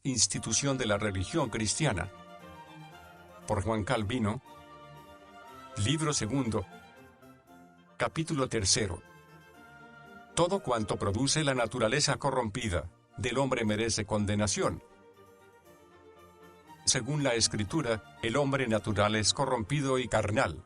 Institución de la religión cristiana. Por Juan Calvino. Libro segundo. Capítulo tercero. Todo cuanto produce la naturaleza corrompida del hombre merece condenación. Según la Escritura, el hombre natural es corrompido y carnal.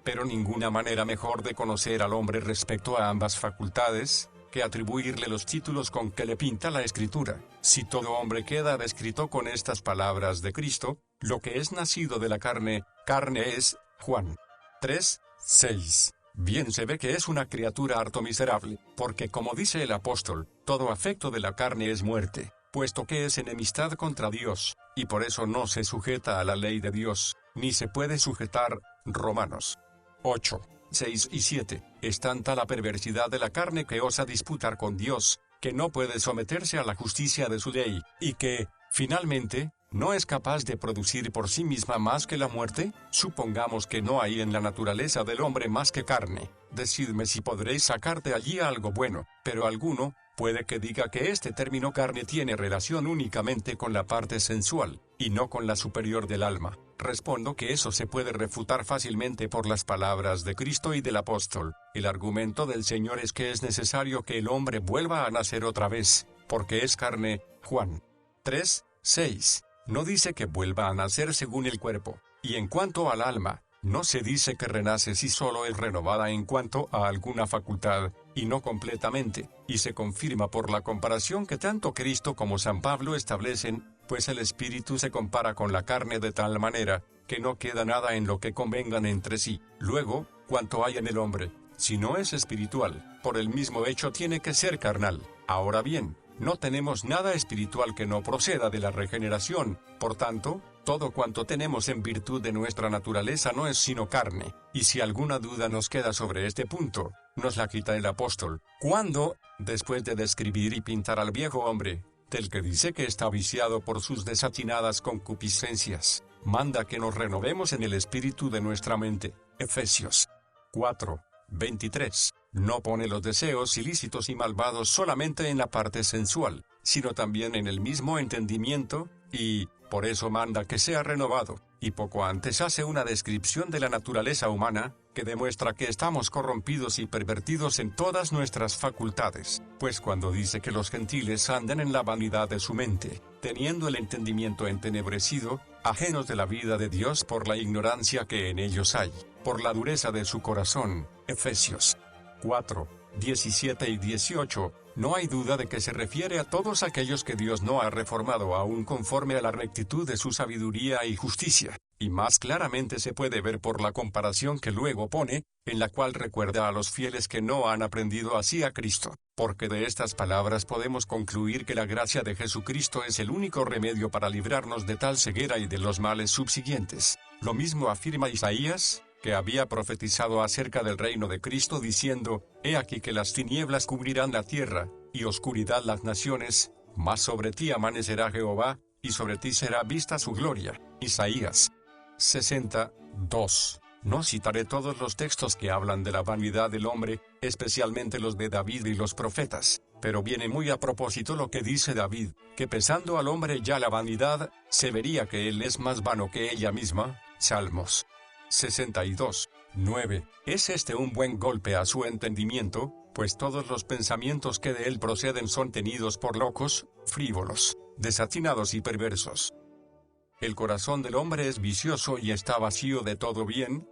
Pero ninguna manera mejor de conocer al hombre respecto a ambas facultades que atribuirle los títulos con que le pinta la Escritura. Si todo hombre queda descrito con estas palabras de Cristo, lo que es nacido de la carne, carne es, Juan 3:6. Bien se ve que es una criatura harto miserable, porque como dice el apóstol, todo afecto de la carne es muerte, puesto que es enemistad contra Dios, y por eso no se sujeta a la ley de Dios, ni se puede sujetar. Romanos 8:6 y 7. Es tanta la perversidad de la carne que osa disputar con Dios, que no puede someterse a la justicia de su ley, y que, finalmente, ¿no es capaz de producir por sí misma más que la muerte? Supongamos que no hay en la naturaleza del hombre más que carne. Decidme si podréis sacar de allí algo bueno, pero alguno puede que diga que este término carne tiene relación únicamente con la parte sensual, y no con la superior del alma. Respondo que eso se puede refutar fácilmente por las palabras de Cristo y del apóstol. El argumento del Señor es que es necesario que el hombre vuelva a nacer otra vez, porque es carne. Juan 3:6. No dice que vuelva a nacer según el cuerpo, y en cuanto al alma, no se dice que renace si solo es renovada en cuanto a alguna facultad, y no completamente, y se confirma por la comparación que tanto Cristo como San Pablo establecen, pues el espíritu se compara con la carne de tal manera, que no queda nada en lo que convengan entre sí. Luego, cuanto hay en el hombre, si no es espiritual, por el mismo hecho tiene que ser carnal. Ahora bien, no tenemos nada espiritual que no proceda de la regeneración, por tanto, todo cuanto tenemos en virtud de nuestra naturaleza no es sino carne, y si alguna duda nos queda sobre este punto, nos la quita el apóstol, cuando, después de describir y pintar al viejo hombre, del que dice que está viciado por sus desatinadas concupiscencias, manda que nos renovemos en el espíritu de nuestra mente. Efesios 4:23. No pone los deseos ilícitos y malvados solamente en la parte sensual, sino también en el mismo entendimiento, y, por eso manda que sea renovado, y poco antes hace una descripción de la naturaleza humana, que demuestra que estamos corrompidos y pervertidos en todas nuestras facultades, pues cuando dice que los gentiles andan en la vanidad de su mente, teniendo el entendimiento entenebrecido, ajenos de la vida de Dios por la ignorancia que en ellos hay, por la dureza de su corazón. Efesios 4:17 y 18, no hay duda de que se refiere a todos aquellos que Dios no ha reformado aún conforme a la rectitud de su sabiduría y justicia, y más claramente se puede ver por la comparación que luego pone, en la cual recuerda a los fieles que no han aprendido así a Cristo, porque de estas palabras podemos concluir que la gracia de Jesucristo es el único remedio para librarnos de tal ceguera y de los males subsiguientes. Lo mismo afirma Isaías, que había profetizado acerca del reino de Cristo diciendo, «He aquí que las tinieblas cubrirán la tierra, y oscuridad las naciones, mas sobre ti amanecerá Jehová, y sobre ti será vista su gloria». Isaías 60:2. No citaré todos los textos que hablan de la vanidad del hombre, especialmente los de David y los profetas, pero viene muy a propósito lo que dice David, que pesando al hombre ya la vanidad, se vería que él es más vano que ella misma. Salmos 62:9. Es este un buen golpe a su entendimiento, pues todos los pensamientos que de él proceden son tenidos por locos, frívolos, desatinados y perversos. El corazón del hombre es vicioso y está vacío de todo bien,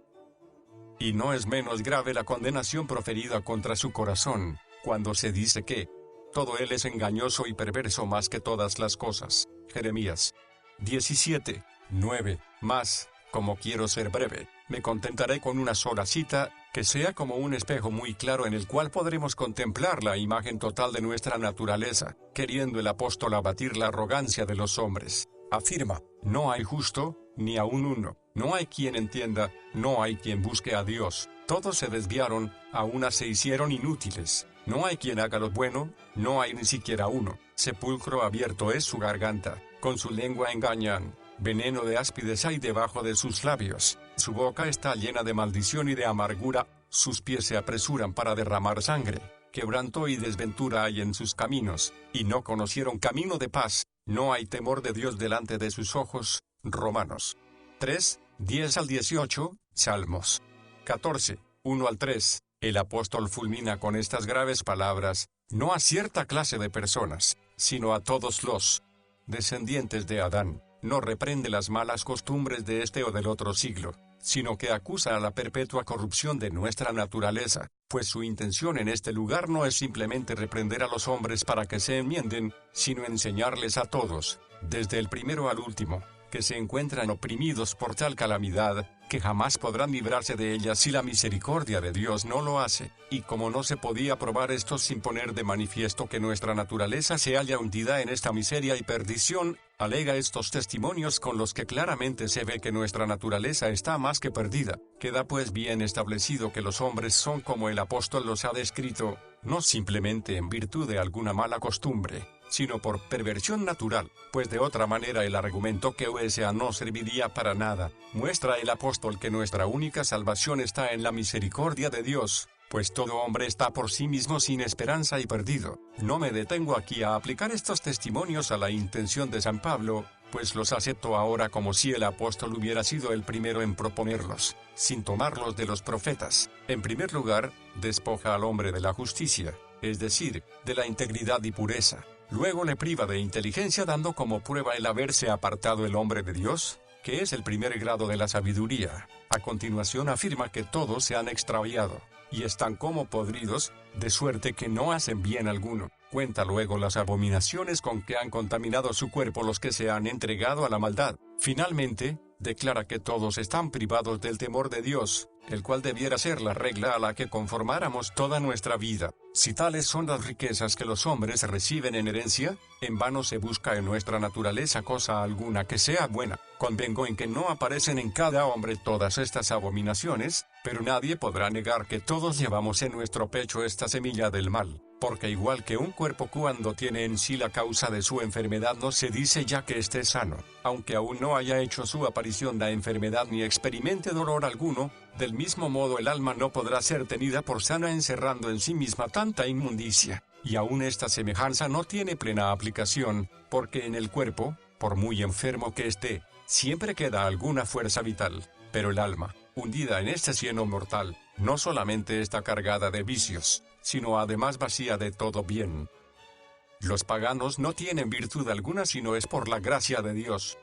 y no es menos grave la condenación proferida contra su corazón, cuando se dice que todo él es engañoso y perverso más que todas las cosas. Jeremías 17:9. Mas, como quiero ser breve, me contentaré con una sola cita, que sea como un espejo muy claro en el cual podremos contemplar la imagen total de nuestra naturaleza, queriendo el apóstol abatir la arrogancia de los hombres. Afirma, no hay justo, ni aun uno, no hay quien entienda, no hay quien busque a Dios, todos se desviaron, a una se hicieron inútiles, no hay quien haga lo bueno, no hay ni siquiera uno, sepulcro abierto es su garganta, con su lengua engañan. Veneno de áspides hay debajo de sus labios, su boca está llena de maldición y de amargura, sus pies se apresuran para derramar sangre, quebranto y desventura hay en sus caminos, y no conocieron camino de paz, no hay temor de Dios delante de sus ojos. Romanos 3, 10 al 18, Salmos 14, 1 al 3. El apóstol fulmina con estas graves palabras, no a cierta clase de personas, sino a todos los descendientes de Adán. No reprende las malas costumbres de este o del otro siglo, sino que acusa a la perpetua corrupción de nuestra naturaleza, pues su intención en este lugar no es simplemente reprender a los hombres para que se enmienden, sino enseñarles a todos, desde el primero al último, que se encuentran oprimidos por tal calamidad, que jamás podrán librarse de ella si la misericordia de Dios no lo hace, y como no se podía probar esto sin poner de manifiesto que nuestra naturaleza se halla hundida en esta miseria y perdición, alega estos testimonios con los que claramente se ve que nuestra naturaleza está más que perdida. Queda pues bien establecido que los hombres son como el apóstol los ha descrito, no simplemente en virtud de alguna mala costumbre, sino por perversión natural, pues de otra manera el argumento que USA no serviría para nada. Muestra el apóstol que nuestra única salvación está en la misericordia de Dios, pues todo hombre está por sí mismo sin esperanza y perdido. No me detengo aquí a aplicar estos testimonios a la intención de San Pablo, pues los acepto ahora como si el apóstol hubiera sido el primero en proponerlos, sin tomarlos de los profetas. En primer lugar, despoja al hombre de la justicia, es decir, de la integridad y pureza. Luego le priva de inteligencia dando como prueba el haberse apartado el hombre de Dios, que es el primer grado de la sabiduría. A continuación afirma que todos se han extraviado, y están como podridos, de suerte que no hacen bien alguno. Cuenta luego las abominaciones con que han contaminado su cuerpo los que se han entregado a la maldad. Finalmente, declara que todos están privados del temor de Dios, el cual debiera ser la regla a la que conformáramos toda nuestra vida. Si tales son las riquezas que los hombres reciben en herencia, en vano se busca en nuestra naturaleza cosa alguna que sea buena. Convengo en que no aparecen en cada hombre todas estas abominaciones, pero nadie podrá negar que todos llevamos en nuestro pecho esta semilla del mal, porque igual que un cuerpo cuando tiene en sí la causa de su enfermedad no se dice ya que esté sano, aunque aún no haya hecho su aparición la enfermedad ni experimente dolor alguno, del mismo modo el alma no podrá ser tenida por sana encerrando en sí misma tanta inmundicia, y aún esta semejanza no tiene plena aplicación, porque en el cuerpo, por muy enfermo que esté, siempre queda alguna fuerza vital, pero el alma, hundida en este cieno mortal, no solamente está cargada de vicios, sino además vacía de todo bien. Los paganos no tienen virtud alguna sino es por la gracia de Dios.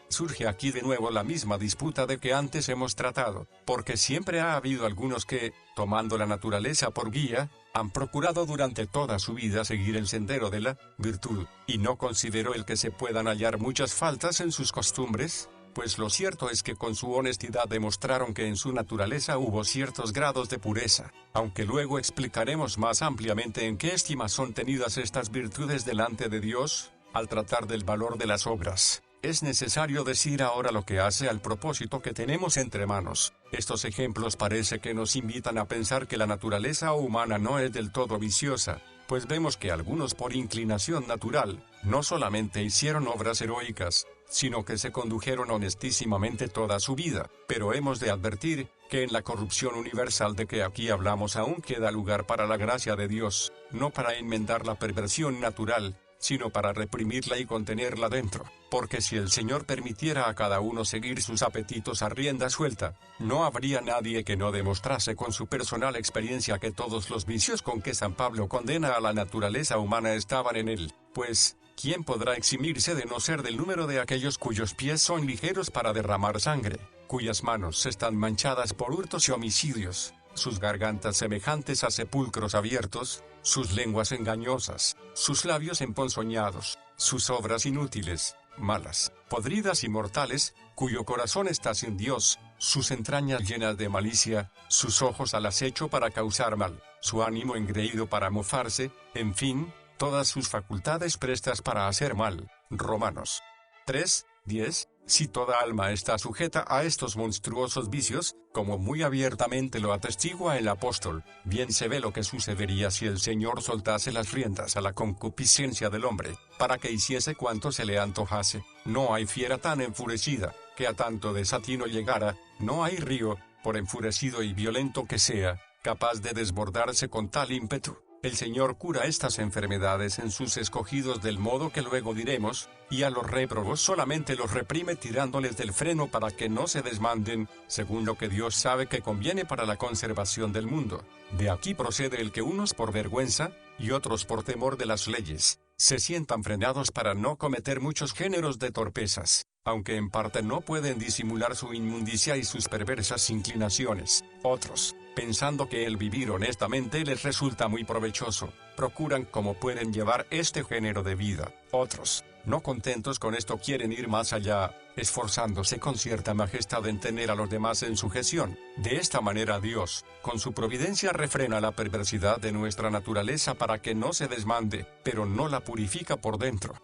Surge aquí de nuevo la misma disputa de que antes hemos tratado, porque siempre ha habido algunos que, tomando la naturaleza por guía, han procurado durante toda su vida seguir el sendero de la virtud, y no considero el que se puedan hallar muchas faltas en sus costumbres, pues lo cierto es que con su honestidad demostraron que en su naturaleza hubo ciertos grados de pureza, aunque luego explicaremos más ampliamente en qué estima son tenidas estas virtudes delante de Dios, al tratar del valor de las obras. Es necesario decir ahora lo que hace al propósito que tenemos entre manos. Estos ejemplos parece que nos invitan a pensar que la naturaleza humana no es del todo viciosa, pues vemos que algunos por inclinación natural, no solamente hicieron obras heroicas, sino que se condujeron honestísimamente toda su vida, pero hemos de advertir, que en la corrupción universal de que aquí hablamos aún queda lugar para la gracia de Dios, no para enmendar la perversión natural, sino para reprimirla y contenerla dentro, porque si el Señor permitiera a cada uno seguir sus apetitos a rienda suelta, no habría nadie que no demostrase con su personal experiencia que todos los vicios con que San Pablo condena a la naturaleza humana estaban en él, pues, ¿quién podrá eximirse de no ser del número de aquellos cuyos pies son ligeros para derramar sangre, cuyas manos están manchadas por hurtos y homicidios, sus gargantas semejantes a sepulcros abiertos, sus lenguas engañosas, sus labios emponzoñados, sus obras inútiles, malas, podridas y mortales, cuyo corazón está sin Dios, sus entrañas llenas de malicia, sus ojos al acecho para causar mal, su ánimo engreído para mofarse, en fin, todas sus facultades prestas para hacer mal. Romanos 3, 10. Si toda alma está sujeta a estos monstruosos vicios, como muy abiertamente lo atestigua el apóstol, bien se ve lo que sucedería si el Señor soltase las riendas a la concupiscencia del hombre, para que hiciese cuanto se le antojase. No hay fiera tan enfurecida, que a tanto desatino llegara, no hay río, por enfurecido y violento que sea, capaz de desbordarse con tal ímpetu. El Señor cura estas enfermedades en sus escogidos del modo que luego diremos, y a los réprobos solamente los reprime tirándoles del freno para que no se desmanden, según lo que Dios sabe que conviene para la conservación del mundo. De aquí procede el que unos por vergüenza, y otros por temor de las leyes, se sientan frenados para no cometer muchos géneros de torpezas, aunque en parte no pueden disimular su inmundicia y sus perversas inclinaciones. Otros, pensando que el vivir honestamente les resulta muy provechoso, procuran como pueden llevar este género de vida. Otros, no contentos con esto, quieren ir más allá, esforzándose con cierta majestad en tener a los demás en sujeción. De esta manera Dios, con su providencia, refrena la perversidad de nuestra naturaleza para que no se desmande, pero no la purifica por dentro.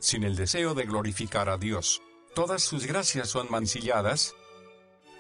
Sin el deseo de glorificar a Dios, todas sus gracias son mancilladas.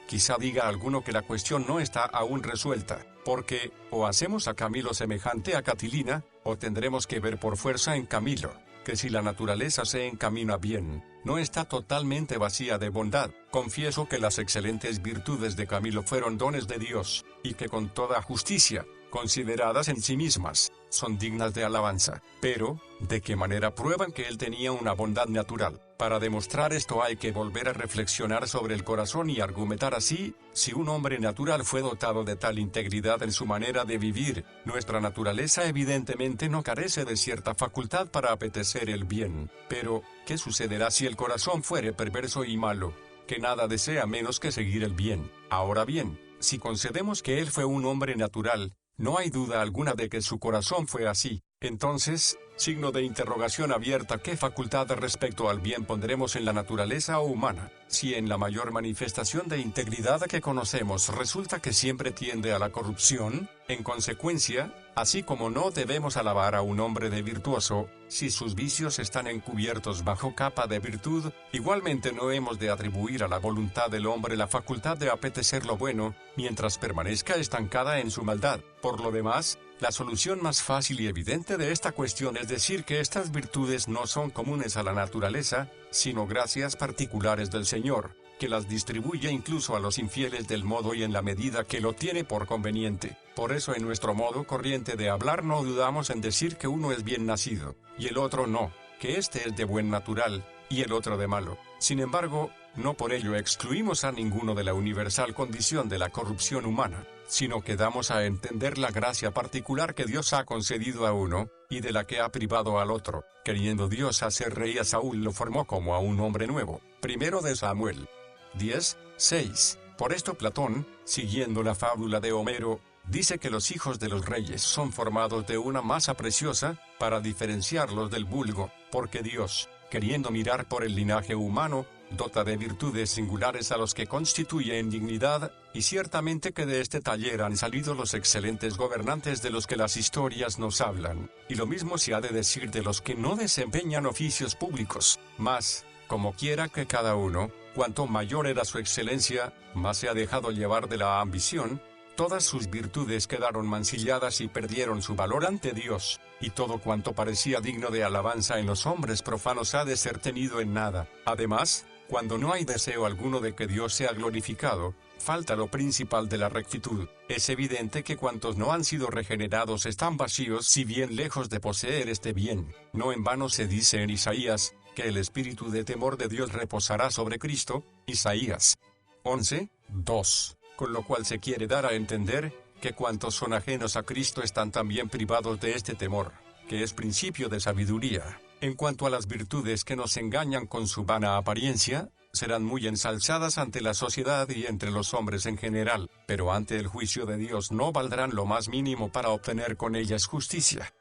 Quizá diga alguno que la cuestión no está aún resuelta, porque, o hacemos a Camilo semejante a Catilina, o tendremos que ver por fuerza en Camilo, que si la naturaleza se encamina bien, no está totalmente vacía de bondad. Confieso que las excelentes virtudes de Camilo fueron dones de Dios, y que con toda justicia, consideradas en sí mismas, son dignas de alabanza. Pero, ¿de qué manera prueban que él tenía una bondad natural? Para demostrar esto hay que volver a reflexionar sobre el corazón y argumentar así: si un hombre natural fue dotado de tal integridad en su manera de vivir, nuestra naturaleza evidentemente no carece de cierta facultad para apetecer el bien. Pero, ¿qué sucederá si el corazón fuere perverso y malo, que nada desea menos que seguir el bien? Ahora bien, si concedemos que él fue un hombre natural, no hay duda alguna de que su corazón fue así. Entonces, signo de interrogación abierta: ¿qué facultad respecto al bien pondremos en la naturaleza humana? Si en la mayor manifestación de integridad que conocemos resulta que siempre tiende a la corrupción, en consecuencia, así como no debemos alabar a un hombre de virtuoso, si sus vicios están encubiertos bajo capa de virtud, igualmente no hemos de atribuir a la voluntad del hombre la facultad de apetecer lo bueno, mientras permanezca estancada en su maldad. Por lo demás, la solución más fácil y evidente de esta cuestión es decir que estas virtudes no son comunes a la naturaleza, sino gracias particulares del Señor, que las distribuye incluso a los infieles del modo y en la medida que lo tiene por conveniente. Por eso en nuestro modo corriente de hablar no dudamos en decir que uno es bien nacido, y el otro no, que éste es de buen natural, y el otro de malo. Sin embargo, no por ello excluimos a ninguno de la universal condición de la corrupción humana, sino que damos a entender la gracia particular que Dios ha concedido a uno, y de la que ha privado al otro. Queriendo Dios hacer rey a Saúl, lo formó como a un hombre nuevo. Primero de Samuel 10:6. Por esto Platón, siguiendo la fábula de Homero, dice que los hijos de los reyes son formados de una masa preciosa, para diferenciarlos del vulgo, porque Dios, queriendo mirar por el linaje humano, dota de virtudes singulares a los que constituye en dignidad, y ciertamente que de este taller han salido los excelentes gobernantes de los que las historias nos hablan, y lo mismo se ha de decir de los que no desempeñan oficios públicos. Mas, como quiera que cada uno, cuanto mayor era su excelencia, más se ha dejado llevar de la ambición, todas sus virtudes quedaron mancilladas y perdieron su valor ante Dios, y todo cuanto parecía digno de alabanza en los hombres profanos ha de ser tenido en nada. Además, cuando no hay deseo alguno de que Dios sea glorificado, falta lo principal de la rectitud. Es evidente que cuantos no han sido regenerados están vacíos, si bien lejos de poseer este bien. No en vano se dice en Isaías, que el espíritu de temor de Dios reposará sobre Cristo, Isaías 11:2. Con lo cual se quiere dar a entender, que cuantos son ajenos a Cristo están también privados de este temor, que es principio de sabiduría. En cuanto a las virtudes que nos engañan con su vana apariencia, serán muy ensalzadas ante la sociedad y entre los hombres en general, pero ante el juicio de Dios no valdrán lo más mínimo para obtener con ellas justicia.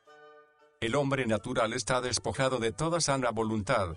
El hombre natural está despojado de toda sana voluntad.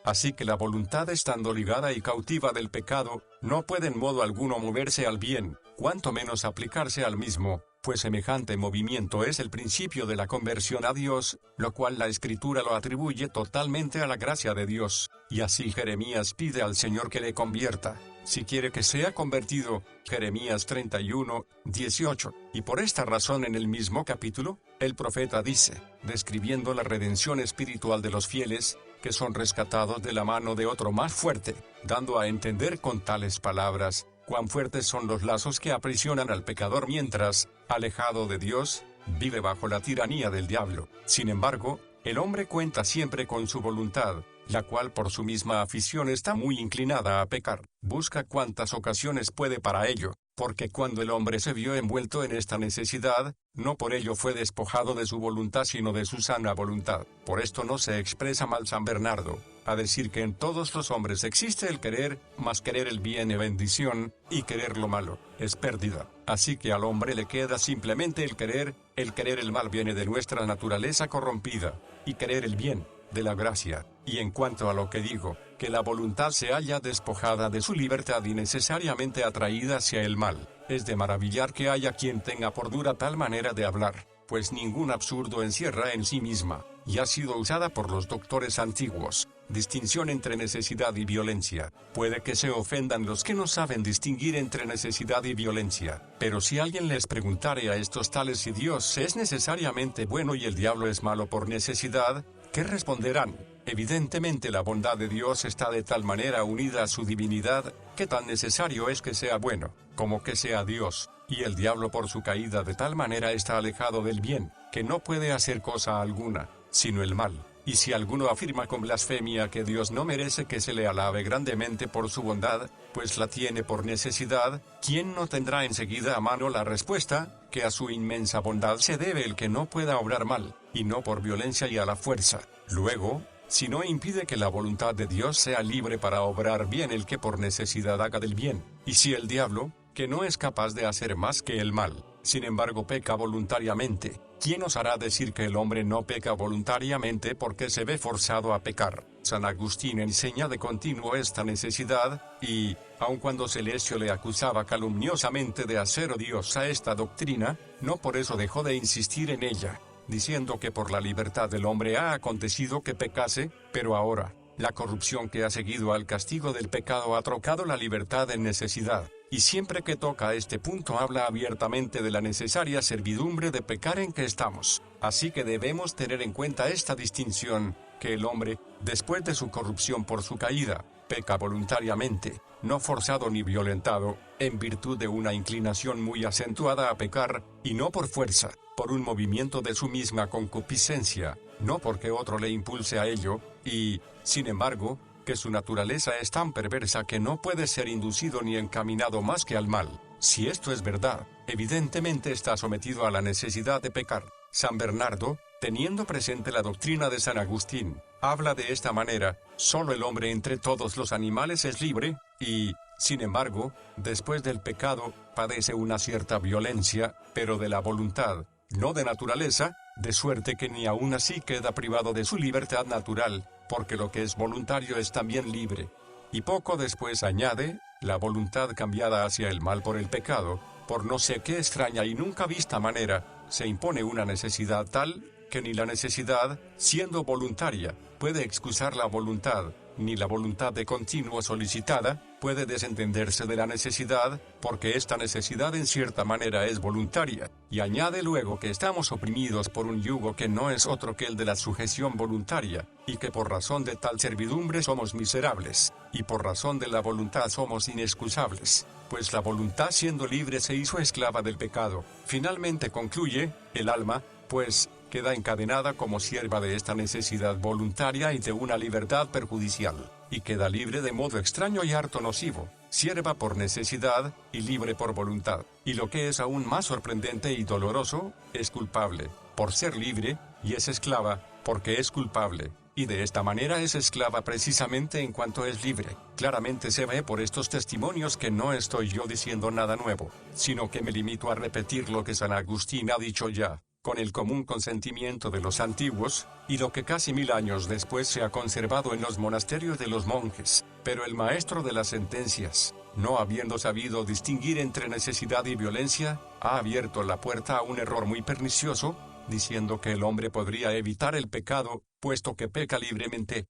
Así que la voluntad, estando ligada y cautiva del pecado, no puede en modo alguno moverse al bien, cuanto menos aplicarse al mismo, pues semejante movimiento es el principio de la conversión a Dios, lo cual la Escritura lo atribuye totalmente a la gracia de Dios, y así Jeremías pide al Señor que le convierta, si quiere que sea convertido, Jeremías 31:18, y por esta razón en el mismo capítulo, el profeta dice, describiendo la redención espiritual de los fieles, que son rescatados de la mano de otro más fuerte, dando a entender con tales palabras, cuán fuertes son los lazos que aprisionan al pecador mientras, alejado de Dios, vive bajo la tiranía del diablo. Sin embargo, el hombre cuenta siempre con su voluntad, la cual por su misma afición está muy inclinada a pecar. Busca cuantas ocasiones puede para ello, porque cuando el hombre se vio envuelto en esta necesidad, no por ello fue despojado de su voluntad sino de su sana voluntad. Por esto no se expresa mal San Bernardo, a decir que en todos los hombres existe el querer, mas querer el bien es bendición, y querer lo malo es pérdida. Así que al hombre le queda simplemente el querer el mal viene de nuestra naturaleza corrompida, y querer el bien, de la gracia. Y en cuanto a lo que digo, que la voluntad se halla despojada de su libertad y necesariamente atraída hacia el mal, es de maravillar que haya quien tenga por dura tal manera de hablar, pues ningún absurdo encierra en sí misma, y ha sido usada por los doctores antiguos, distinción entre necesidad y violencia. Puede que se ofendan los que no saben distinguir entre necesidad y violencia, pero si alguien les preguntare a estos tales si Dios es necesariamente bueno y el diablo es malo por necesidad, ¿qué responderán? Evidentemente la bondad de Dios está de tal manera unida a su divinidad, que tan necesario es que sea bueno, como que sea Dios, y el diablo por su caída de tal manera está alejado del bien, que no puede hacer cosa alguna, sino el mal. Y si alguno afirma con blasfemia que Dios no merece que se le alabe grandemente por su bondad, pues la tiene por necesidad, ¿quién no tendrá enseguida a mano la respuesta, que a su inmensa bondad se debe el que no pueda obrar mal, y no por violencia y a la fuerza? Luego, si no impide que la voluntad de Dios sea libre para obrar bien el que por necesidad haga del bien, y si el diablo, que no es capaz de hacer más que el mal, sin embargo peca voluntariamente, ¿quién osará decir que el hombre no peca voluntariamente porque se ve forzado a pecar? San Agustín enseña de continuo esta necesidad, y, aun cuando Celesio le acusaba calumniosamente de hacer odiosa esta doctrina, no por eso dejó de insistir en ella, diciendo que por la libertad del hombre ha acontecido que pecase, pero ahora, la corrupción que ha seguido al castigo del pecado ha trocado la libertad en necesidad, y siempre que toca este punto habla abiertamente de la necesaria servidumbre de pecar en que estamos. Así que debemos tener en cuenta esta distinción, que el hombre, después de su corrupción por su caída, peca voluntariamente, no forzado ni violentado, en virtud de una inclinación muy acentuada a pecar, y no por fuerza, por un movimiento de su misma concupiscencia, no porque otro le impulse a ello, y, sin embargo, que su naturaleza es tan perversa que no puede ser inducido ni encaminado más que al mal. Si esto es verdad, evidentemente está sometido a la necesidad de pecar. San Bernardo, teniendo presente la doctrina de San Agustín, habla de esta manera: solo el hombre entre todos los animales es libre, y, sin embargo, después del pecado, padece una cierta violencia, pero de la voluntad, no de naturaleza, de suerte que ni aun así queda privado de su libertad natural, porque lo que es voluntario es también libre. Y poco después añade: la voluntad cambiada hacia el mal por el pecado, por no sé qué extraña y nunca vista manera, se impone una necesidad tal, que ni la necesidad, siendo voluntaria, puede excusar la voluntad, ni la voluntad de continuo solicitada, puede desentenderse de la necesidad, porque esta necesidad en cierta manera es voluntaria, y añade luego que estamos oprimidos por un yugo que no es otro que el de la sujeción voluntaria, y que por razón de tal servidumbre somos miserables, y por razón de la voluntad somos inexcusables, pues la voluntad siendo libre se hizo esclava del pecado. Finalmente concluye: el alma, pues, queda encadenada como sierva de esta necesidad voluntaria y de una libertad perjudicial, y queda libre de modo extraño y harto nocivo, sierva por necesidad, y libre por voluntad, y lo que es aún más sorprendente y doloroso, es culpable, por ser libre, y es esclava, porque es culpable, y de esta manera es esclava precisamente en cuanto es libre. Claramente se ve por estos testimonios que no estoy yo diciendo nada nuevo, sino que me limito a repetir lo que San Agustín ha dicho ya, con el común consentimiento de los antiguos, y lo que casi 1000 años después se ha conservado en los monasterios de los monjes. Pero el maestro de las sentencias, no habiendo sabido distinguir entre necesidad y violencia, ha abierto la puerta a un error muy pernicioso, diciendo que el hombre podría evitar el pecado, puesto que peca libremente.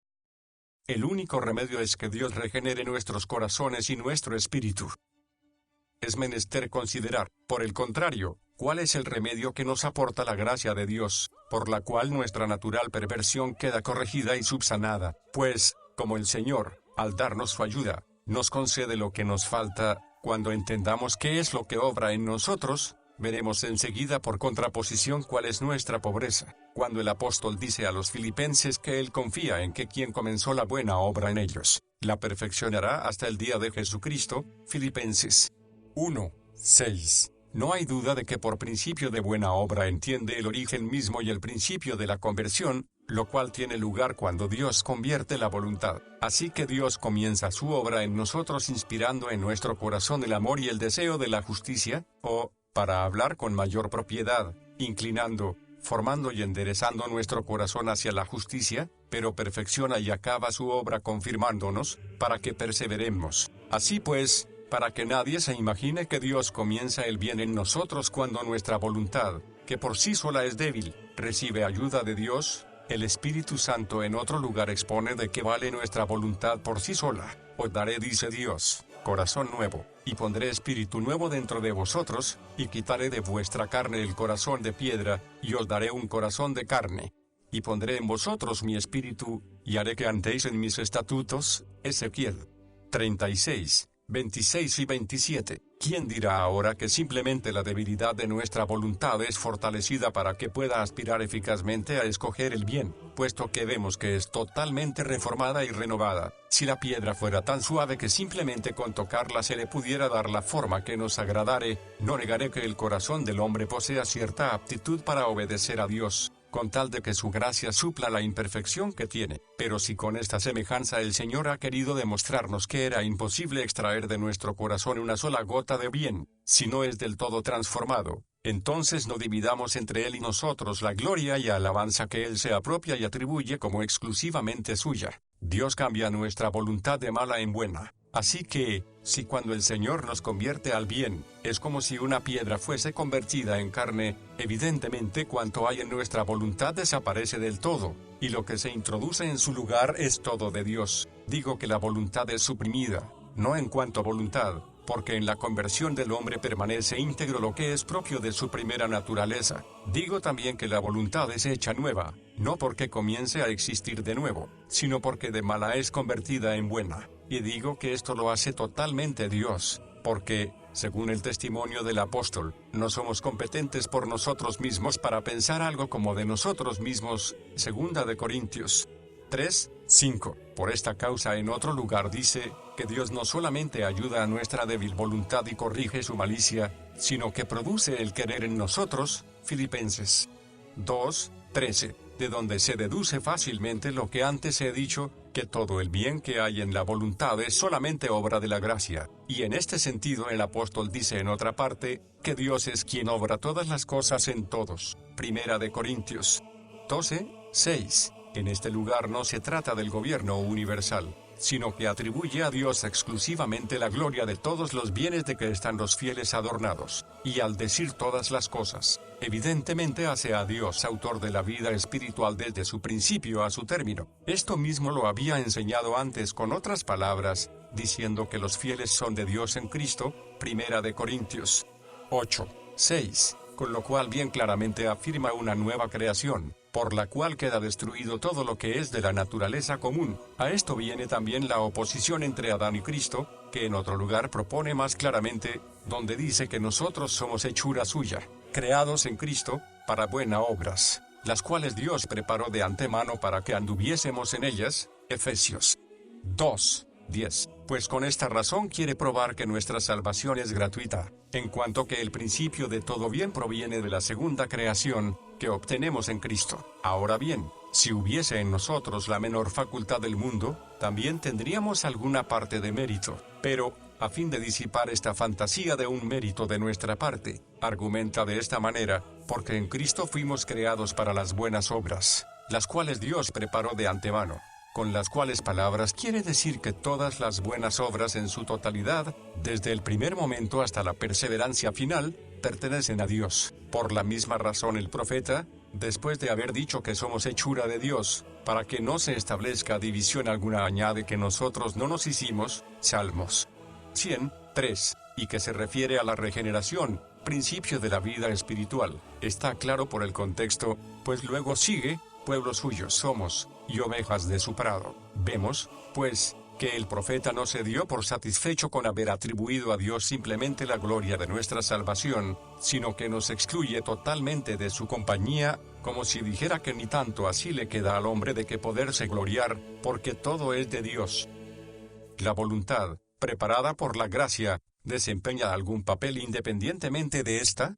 El único remedio es que Dios regenere nuestros corazones y nuestro espíritu. Es menester considerar, por el contrario, cuál es el remedio que nos aporta la gracia de Dios, por la cual nuestra natural perversión queda corregida y subsanada, pues, como el Señor, al darnos su ayuda, nos concede lo que nos falta, cuando entendamos qué es lo que obra en nosotros, Veremos enseguida por contraposición cuál es nuestra pobreza, cuando el apóstol dice a los filipenses que él confía en que quien comenzó la buena obra en ellos, la perfeccionará hasta el día de Jesucristo. Filipenses 1:6. No hay duda de que por principio de buena obra entiende el origen mismo y el principio de la conversión, lo cual tiene lugar cuando Dios convierte la voluntad. Así que Dios comienza su obra en nosotros inspirando en nuestro corazón el amor y el deseo de la justicia, o, para hablar con mayor propiedad, inclinando, formando y enderezando nuestro corazón hacia la justicia, pero perfecciona y acaba su obra confirmándonos, para que perseveremos. Así pues, para que nadie se imagine que Dios comienza el bien en nosotros cuando nuestra voluntad, que por sí sola es débil, recibe ayuda de Dios, el Espíritu Santo en otro lugar expone de qué vale nuestra voluntad por sí sola. Os daré, dice Dios, corazón nuevo, y pondré espíritu nuevo dentro de vosotros, y quitaré de vuestra carne el corazón de piedra, y os daré un corazón de carne. Y pondré en vosotros mi espíritu, y haré que andéis en mis estatutos. Ezequiel 36, 26 y 27. ¿Quién dirá ahora que simplemente la debilidad de nuestra voluntad es fortalecida para que pueda aspirar eficazmente a escoger el bien, puesto que vemos que es totalmente reformada y renovada? Si la piedra fuera tan suave que simplemente con tocarla se le pudiera dar la forma que nos agradare, no negaré que el corazón del hombre posea cierta aptitud para obedecer a Dios, con tal de que su gracia supla la imperfección que tiene. Pero si con esta semejanza el Señor ha querido demostrarnos que era imposible extraer de nuestro corazón una sola gota de bien, si no es del todo transformado, entonces no dividamos entre Él y nosotros la gloria y alabanza que Él se apropia y atribuye como exclusivamente suya. Dios cambia nuestra voluntad de mala en buena. Así que, si cuando el Señor nos convierte al bien, es como si una piedra fuese convertida en carne, evidentemente cuanto hay en nuestra voluntad desaparece del todo, y lo que se introduce en su lugar es todo de Dios. Digo que la voluntad es suprimida, no en cuanto a voluntad, porque en la conversión del hombre permanece íntegro lo que es propio de su primera naturaleza. Digo también que la voluntad es hecha nueva, no porque comience a existir de nuevo, sino porque de mala es convertida en buena. Y digo que esto lo hace totalmente Dios, porque, según el testimonio del apóstol, no somos competentes por nosotros mismos para pensar algo como de nosotros mismos. 2 Corintios 3:5. Por esta causa en otro lugar dice, que Dios no solamente ayuda a nuestra débil voluntad y corrige su malicia, sino que produce el querer en nosotros. Filipenses 2:13. De donde se deduce fácilmente lo que antes he dicho, que todo el bien que hay en la voluntad es solamente obra de la gracia, y en este sentido el apóstol dice en otra parte, que Dios es quien obra todas las cosas en todos. 1 Corintios 12:6. En este lugar no se trata del gobierno universal, sino que atribuye a Dios exclusivamente la gloria de todos los bienes de que están los fieles adornados, y al decir todas las cosas, evidentemente hace a Dios autor de la vida espiritual desde su principio a su término. Esto mismo lo había enseñado antes con otras palabras, diciendo que los fieles son de Dios en Cristo. 1 Corintios 8:6, con lo cual bien claramente afirma una nueva creación, por la cual queda destruido todo lo que es de la naturaleza común. A esto viene también la oposición entre Adán y Cristo, que en otro lugar propone más claramente, donde dice que nosotros somos hechura suya, creados en Cristo, para buenas obras, las cuales Dios preparó de antemano para que anduviésemos en ellas. Efesios 2:10. Pues con esta razón quiere probar que nuestra salvación es gratuita, en cuanto que el principio de todo bien proviene de la segunda creación, que obtenemos en Cristo. Ahora bien, si hubiese en nosotros la menor facultad del mundo, también tendríamos alguna parte de mérito, pero, a fin de disipar esta fantasía de un mérito de nuestra parte, argumenta de esta manera, porque en Cristo fuimos creados para las buenas obras, las cuales Dios preparó de antemano. Con las cuales palabras quiere decir que todas las buenas obras en su totalidad, desde el primer momento hasta la perseverancia final, pertenecen a Dios. Por la misma razón el profeta, después de haber dicho que somos hechura de Dios, para que no se establezca división alguna, añade que nosotros no nos hicimos. Salmos 100:3, y que se refiere a la regeneración, principio de la vida espiritual. Está claro por el contexto, pues luego sigue, pueblo suyo somos, y ovejas de su prado. Vemos, pues, que el profeta no se dio por satisfecho con haber atribuido a Dios simplemente la gloria de nuestra salvación, sino que nos excluye totalmente de su compañía, como si dijera que ni tanto así le queda al hombre de que poderse gloriar, porque todo es de Dios. La voluntad, preparada por la gracia, ¿desempeña algún papel independientemente de esta?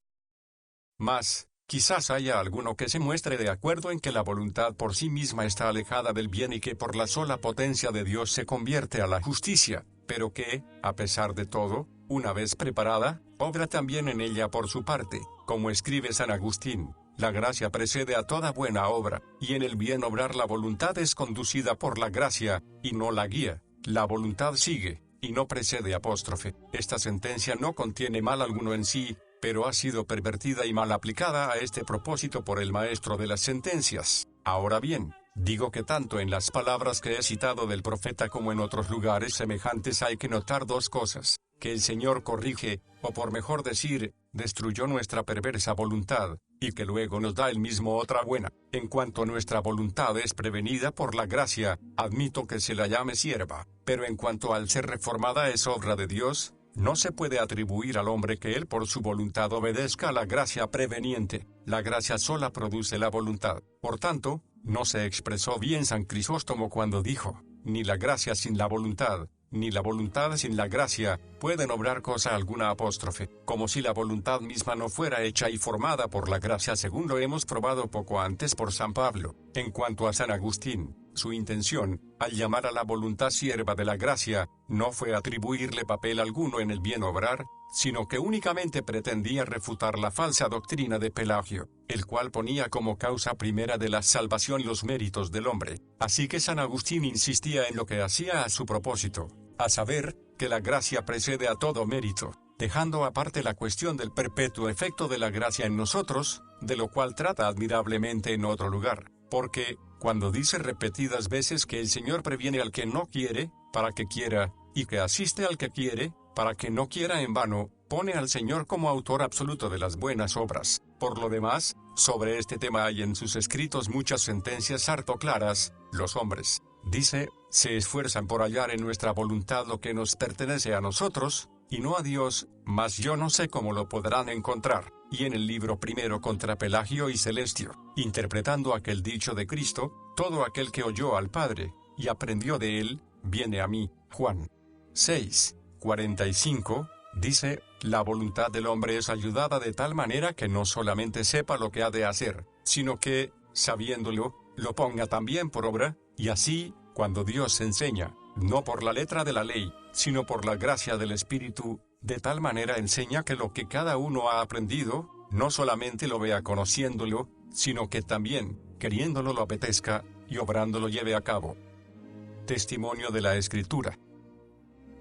Mas, quizás haya alguno que se muestre de acuerdo en que la voluntad por sí misma está alejada del bien y que por la sola potencia de Dios se convierte a la justicia, pero que, a pesar de todo, una vez preparada, obra también en ella por su parte, como escribe San Agustín. La gracia precede a toda buena obra, y en el bien obrar la voluntad es conducida por la gracia, y no la guía. La voluntad sigue, y no precede apóstrofe. Esta sentencia no contiene mal alguno en sí, pero ha sido pervertida y mal aplicada a este propósito por el maestro de las sentencias. Ahora bien, digo que tanto en las palabras que he citado del profeta como en otros lugares semejantes hay que notar dos cosas: que el Señor corrige, o por mejor decir, destruyó nuestra perversa voluntad, y que luego nos da él mismo otra buena. En cuanto nuestra voluntad es prevenida por la gracia, admito que se la llame sierva, pero en cuanto al ser reformada es obra de Dios, no se puede atribuir al hombre que él por su voluntad obedezca a la gracia preveniente. La gracia sola produce la voluntad. Por tanto, no se expresó bien San Crisóstomo cuando dijo: ni la gracia sin la voluntad, ni la voluntad sin la gracia, pueden obrar cosa alguna apóstrofe, como si la voluntad misma no fuera hecha y formada por la gracia, según lo hemos probado poco antes por San Pablo. En cuanto a San Agustín, su intención, al llamar a la voluntad sierva de la gracia, no fue atribuirle papel alguno en el bien obrar, sino que únicamente pretendía refutar la falsa doctrina de Pelagio, el cual ponía como causa primera de la salvación los méritos del hombre. Así que San Agustín insistía en lo que hacía a su propósito, a saber, que la gracia precede a todo mérito, dejando aparte la cuestión del perpetuo efecto de la gracia en nosotros, de lo cual trata admirablemente en otro lugar, porque, cuando dice repetidas veces que el Señor previene al que no quiere, para que quiera, y que asiste al que quiere, para que no quiera en vano, pone al Señor como autor absoluto de las buenas obras. Por lo demás, sobre este tema hay en sus escritos muchas sentencias harto claras. Los hombres, dice, se esfuerzan por hallar en nuestra voluntad lo que nos pertenece a nosotros, y no a Dios, mas yo no sé cómo lo podrán encontrar. Y en el libro primero contra Pelagio y Celestio, interpretando aquel dicho de Cristo: todo aquel que oyó al Padre, y aprendió de él, viene a mí. Juan 6:45, dice, la voluntad del hombre es ayudada de tal manera que no solamente sepa lo que ha de hacer, sino que, sabiéndolo, lo ponga también por obra, y así, cuando Dios enseña, no por la letra de la ley, sino por la gracia del Espíritu, de tal manera enseña que lo que cada uno ha aprendido, no solamente lo vea conociéndolo, sino que también, queriéndolo lo apetezca, y obrándolo lleve a cabo. Testimonio de la Escritura.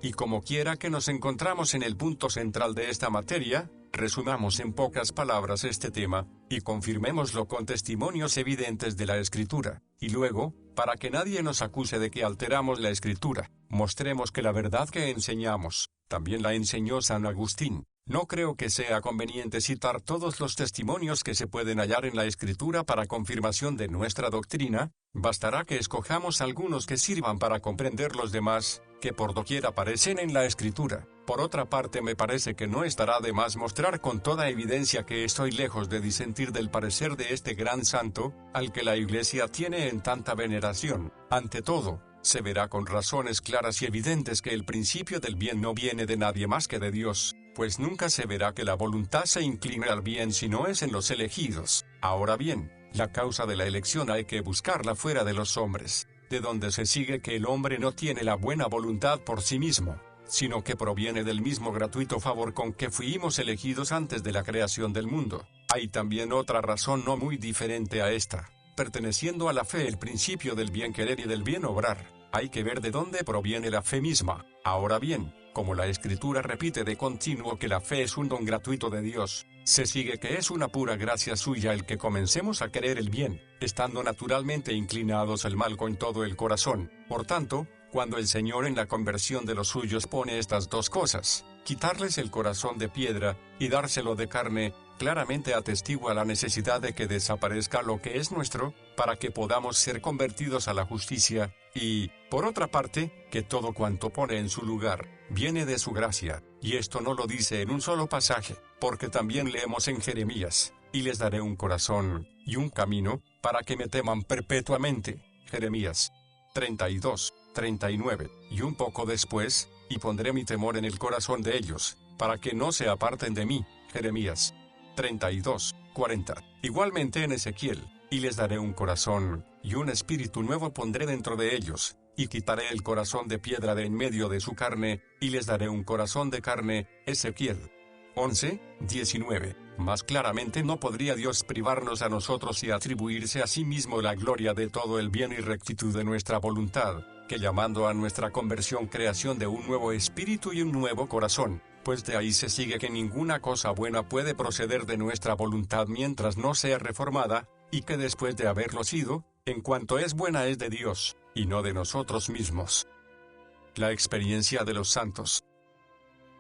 Y como quiera que nos encontramos en el punto central de esta materia, resumamos en pocas palabras este tema, y confirmémoslo con testimonios evidentes de la Escritura, y luego, para que nadie nos acuse de que alteramos la Escritura, mostremos que la verdad que enseñamos, también la enseñó San Agustín. No creo que sea conveniente citar todos los testimonios que se pueden hallar en la Escritura para confirmación de nuestra doctrina, bastará que escojamos algunos que sirvan para comprender los demás, que por doquier aparecen en la Escritura. Por otra parte, me parece que no estará de más mostrar con toda evidencia que estoy lejos de disentir del parecer de este gran santo, al que la Iglesia tiene en tanta veneración. Ante todo, se verá con razones claras y evidentes que el principio del bien no viene de nadie más que de Dios, pues nunca se verá que la voluntad se incline al bien si no es en los elegidos. Ahora bien, la causa de la elección hay que buscarla fuera de los hombres, de donde se sigue que el hombre no tiene la buena voluntad por sí mismo, sino que proviene del mismo gratuito favor con que fuimos elegidos antes de la creación del mundo. Hay también otra razón no muy diferente a esta, perteneciendo a la fe el principio del bien querer y del bien obrar. Hay que ver de dónde proviene la fe misma. Ahora bien, como la Escritura repite de continuo que la fe es un don gratuito de Dios, se sigue que es una pura gracia suya el que comencemos a querer el bien, estando naturalmente inclinados al mal con todo el corazón. Por tanto, cuando el Señor en la conversión de los suyos pone estas dos cosas, quitarles el corazón de piedra, y dárselo de carne, claramente atestigua la necesidad de que desaparezca lo que es nuestro, para que podamos ser convertidos a la justicia, y, Por otra parte, que todo cuanto pone en su lugar, viene de su gracia, y esto no lo dice en un solo pasaje, porque también leemos en Jeremías, y les daré un corazón, y un camino, para que me teman perpetuamente. Jeremías 32, 39, y un poco después, y pondré mi temor en el corazón de ellos, para que no se aparten de mí. Jeremías 32, 40. Igualmente en Ezequiel, y les daré un corazón, y un espíritu nuevo pondré dentro de ellos, y quitaré el corazón de piedra de en medio de su carne, y les daré un corazón de carne. Ezequiel 11, 19. Más claramente no podría Dios privarnos a nosotros y atribuirse a sí mismo la gloria de todo el bien y rectitud de nuestra voluntad, que llamando a nuestra conversión creación de un nuevo espíritu y un nuevo corazón, pues de ahí se sigue que ninguna cosa buena puede proceder de nuestra voluntad mientras no sea reformada, y que después de haberlo sido, en cuanto es buena es de Dios, y no de nosotros mismos. La experiencia de los santos.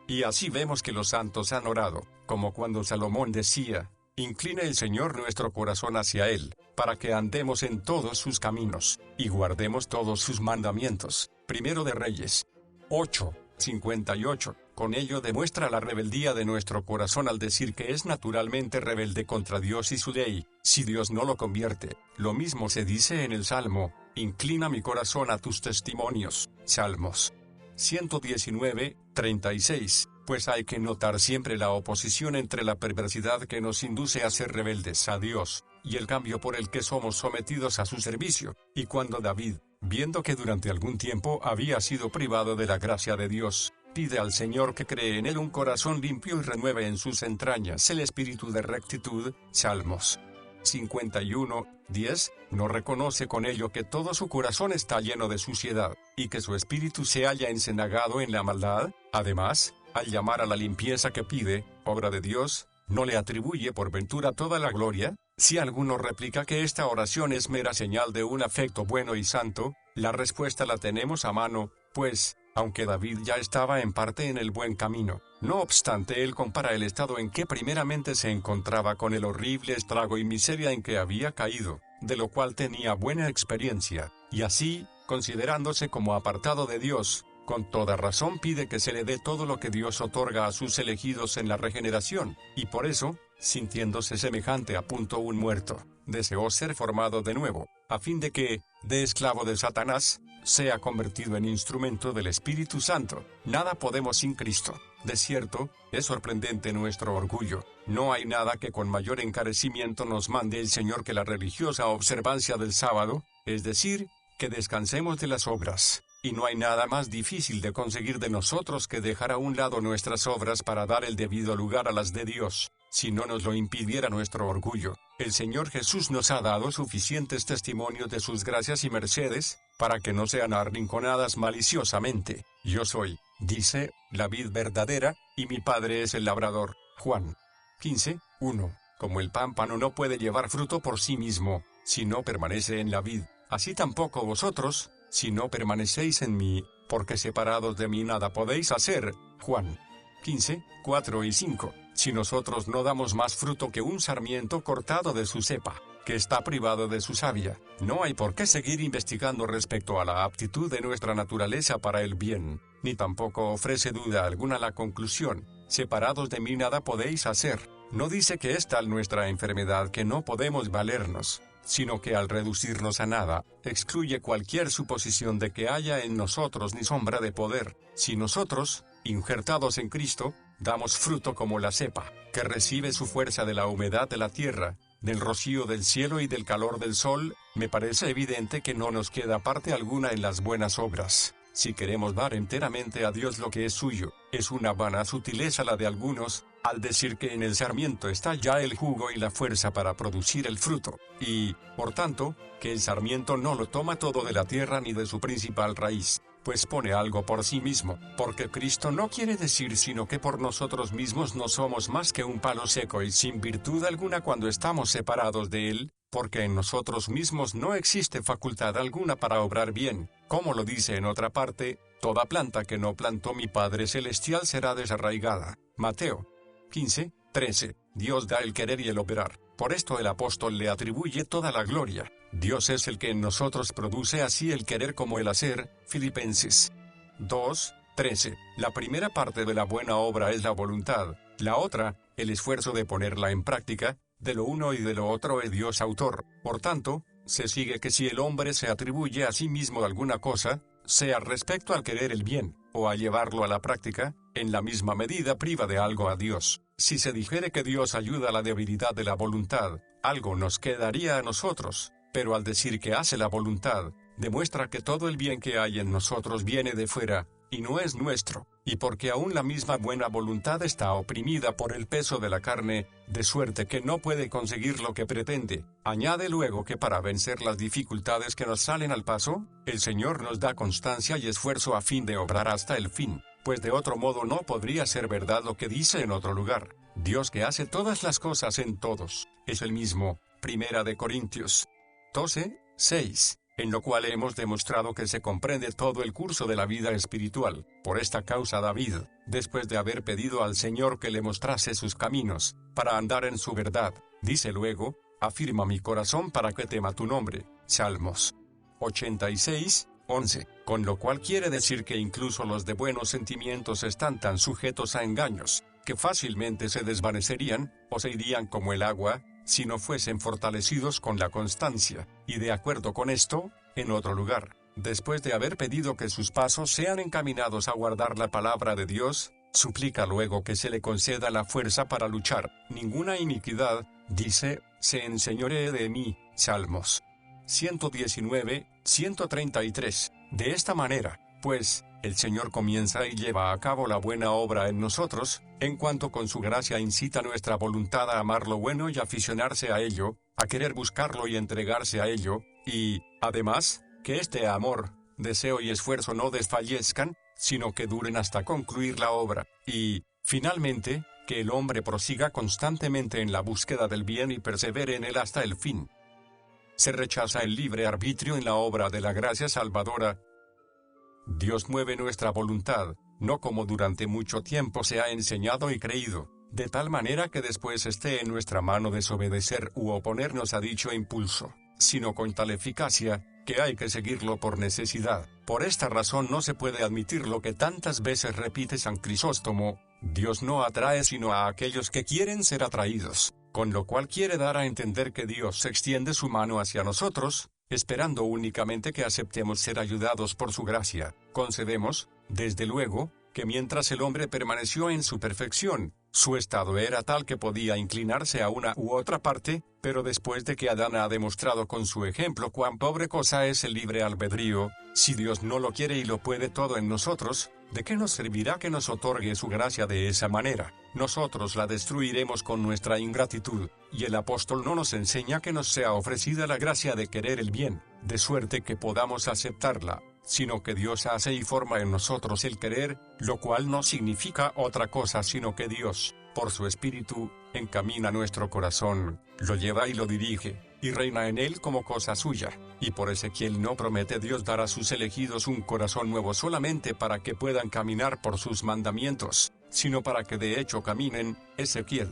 Y así vemos que los santos han orado, como cuando Salomón decía, incline el Señor nuestro corazón hacia Él, para que andemos en todos sus caminos, y guardemos todos sus mandamientos. Primero de Reyes 8, 58. Con ello demuestra la rebeldía de nuestro corazón al decir que es naturalmente rebelde contra Dios y su ley, si Dios no lo convierte. Lo mismo se dice en el Salmo, inclina mi corazón a tus testimonios. Salmos 119, 36. Pues hay que notar siempre la oposición entre la perversidad que nos induce a ser rebeldes a Dios, y el cambio por el que somos sometidos a su servicio. Y cuando David, viendo que durante algún tiempo había sido privado de la gracia de Dios, pide al Señor que cree en él un corazón limpio y renueve en sus entrañas el espíritu de rectitud. Salmos 51, 10, no reconoce con ello que todo su corazón está lleno de suciedad, y que su espíritu se halla encenagado en la maldad. Además, al llamar a la limpieza que pide, obra de Dios, ¿no le atribuye por ventura toda la gloria? Si alguno replica que esta oración es mera señal de un afecto bueno y santo, la respuesta la tenemos a mano, pues, aunque David ya estaba en parte en el buen camino, no obstante él compara el estado en que primeramente se encontraba con el horrible estrago y miseria en que había caído, de lo cual tenía buena experiencia, y así, considerándose como apartado de Dios, con toda razón pide que se le dé todo lo que Dios otorga a sus elegidos en la regeneración, y por eso, sintiéndose semejante a punto un muerto, deseó ser formado de nuevo, a fin de que, de esclavo de Satanás, sea convertido en instrumento del Espíritu Santo. Nada podemos sin Cristo. De cierto, es sorprendente nuestro orgullo. No hay nada que con mayor encarecimiento nos mande el Señor que la religiosa observancia del sábado, es decir, que descansemos de las obras. Y no hay nada más difícil de conseguir de nosotros que dejar a un lado nuestras obras para dar el debido lugar a las de Dios, si no nos lo impidiera nuestro orgullo. El Señor Jesús nos ha dado suficientes testimonios de sus gracias y mercedes, para que no sean arrinconadas maliciosamente. Yo soy, dice, la vid verdadera, y mi Padre es el labrador. Juan 15, 1. Como el pámpano no puede llevar fruto por sí mismo, si no permanece en la vid, así tampoco vosotros, si no permanecéis en mí, porque separados de mí nada podéis hacer. Juan 15, 4 y 5. Si nosotros no damos más fruto que un sarmiento cortado de su cepa, que está privado de su savia, no hay por qué seguir investigando respecto a la aptitud de nuestra naturaleza para el bien, ni tampoco ofrece duda alguna la conclusión, separados de mí nada podéis hacer. No dice que es tal nuestra enfermedad que no podemos valernos, sino que al reducirnos a nada, excluye cualquier suposición de que haya en nosotros ni sombra de poder. Si nosotros, injertados en Cristo, damos fruto como la cepa, que recibe su fuerza de la humedad de la tierra, del rocío del cielo y del calor del sol, me parece evidente que no nos queda parte alguna en las buenas obras. Si queremos dar enteramente a Dios lo que es suyo, es una vana sutileza la de algunos, al decir que en el sarmiento está ya el jugo y la fuerza para producir el fruto, y, por tanto, que el sarmiento no lo toma todo de la tierra ni de su principal raíz, pues pone algo por sí mismo, porque Cristo no quiere decir sino que por nosotros mismos no somos más que un palo seco y sin virtud alguna cuando estamos separados de Él, porque en nosotros mismos no existe facultad alguna para obrar bien, como lo dice en otra parte, toda planta que no plantó mi Padre Celestial será desarraigada. Mateo 15, 13. Dios da el querer y el operar, Por esto el apóstol le atribuye toda la gloria. Dios es el que en nosotros produce así el querer como el hacer. Filipenses 2:13. La primera parte de la buena obra es la voluntad, la otra, el esfuerzo de ponerla en práctica. De lo uno y de lo otro es Dios autor. Por tanto, se sigue que si el hombre se atribuye a sí mismo alguna cosa, sea respecto al querer el bien, o a llevarlo a la práctica, en la misma medida priva de algo a Dios. Si se dijere que Dios ayuda a la debilidad de la voluntad, algo nos quedaría a nosotros, pero al decir que hace la voluntad, demuestra que todo el bien que hay en nosotros viene de fuera, y no es nuestro, y porque aún la misma buena voluntad está oprimida por el peso de la carne, de suerte que no puede conseguir lo que pretende. Añade luego que para vencer las dificultades que nos salen al paso, el Señor nos da constancia y esfuerzo a fin de obrar hasta el fin, pues de otro modo no podría ser verdad lo que dice en otro lugar: Dios que hace todas las cosas en todos, es el mismo. Primera de Corintios 12:6. En lo cual hemos demostrado que se comprende todo el curso de la vida espiritual. Por esta causa David, después de haber pedido al Señor que le mostrase sus caminos, para andar en su verdad, dice luego: afirma mi corazón para que tema tu nombre. Salmos 86:11. Con lo cual quiere decir que incluso los de buenos sentimientos están tan sujetos a engaños, que fácilmente se desvanecerían, o se irían como el agua, si no fuesen fortalecidos con la constancia. Y de acuerdo con esto, en otro lugar, después de haber pedido que sus pasos sean encaminados a guardar la palabra de Dios, suplica luego que se le conceda la fuerza para luchar. Ninguna iniquidad, dice, se enseñoree de mí. Salmos 119:133. De esta manera, pues, el Señor comienza y lleva a cabo la buena obra en nosotros, en cuanto con su gracia incita nuestra voluntad a amar lo bueno y aficionarse a ello, a querer buscarlo y entregarse a ello, y, además, que este amor, deseo y esfuerzo no desfallezcan, sino que duren hasta concluir la obra, y, finalmente, que el hombre prosiga constantemente en la búsqueda del bien y persevere en él hasta el fin. Se rechaza el libre arbitrio en la obra de la gracia salvadora. Dios mueve nuestra voluntad, no como durante mucho tiempo se ha enseñado y creído, de tal manera que después esté en nuestra mano desobedecer u oponernos a dicho impulso, sino con tal eficacia, que hay que seguirlo por necesidad. Por esta razón no se puede admitir lo que tantas veces repite San Crisóstomo: Dios no atrae sino a aquellos que quieren ser atraídos, con lo cual quiere dar a entender que Dios extiende su mano hacia nosotros, esperando únicamente que aceptemos ser ayudados por su gracia. Concedemos, desde luego, que mientras el hombre permaneció en su perfección, su estado era tal que podía inclinarse a una u otra parte, pero después de que Adán ha demostrado con su ejemplo cuán pobre cosa es el libre albedrío, si Dios no lo quiere y lo puede todo en nosotros, ¿de qué nos servirá que nos otorgue su gracia de esa manera? Nosotros la destruiremos con nuestra ingratitud, y el apóstol no nos enseña que nos sea ofrecida la gracia de querer el bien, de suerte que podamos aceptarla, sino que Dios hace y forma en nosotros el querer, lo cual no significa otra cosa sino que Dios, por su Espíritu, encamina nuestro corazón, lo lleva y lo dirige, y reina en él como cosa suya. Y por Ezequiel no promete Dios dar a sus elegidos un corazón nuevo solamente para que puedan caminar por sus mandamientos, sino para que de hecho caminen. Ezequiel